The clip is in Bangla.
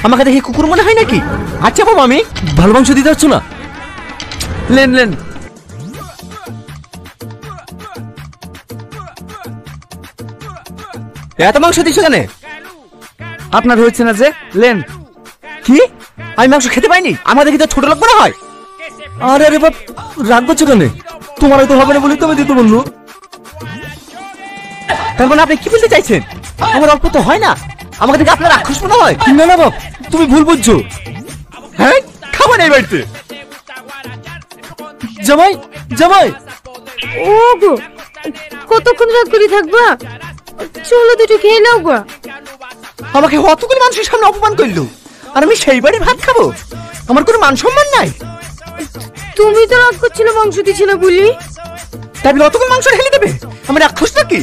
আমাকে দেখে কুকুর মনে হয় নাকি? আচ্ছা বাবা, আমি ভালো মাংস দিতে পারছো না। Lane lane. এত মাংস দিছো কেন? আপনার হয়েছে না যে, লেন। কি? আমি মাংস খেতে পাইনি? আমার দেখি তো ছোট লোক মনে হয়। আরে আরে বাপ, রাগ করছো কেন? তোমার তো হবে না বলে তো আমি দিতে বললো। তার মানে আপনি কি বলতে চাইছেন? আমার অল্প তো হয় না, আমাকে দেখে আপনার রাক্ষস মনে হয়? না না বাপ, তুমি ভুল বুঝছো। হ্যাঁ, খাবো না এই বাড়িতে। জামাই জামাই। ও গো, কতক্ষণ রাগ করে থাকবা? চলো দুটো খেয়ে নাও গো। আমাকে অতগুলো মানুষের সামনে অপমান করলো, আর আমি সেই বাড়ি ভাত খাবো? আমার কোনো মান সম্মান নাই। তুমি তো রাগ করছিলে মাংস দিছিলে বলি। তাই অতগুলো মাংস ঢেলে দেবে? আমার রাক্ষস নাকি?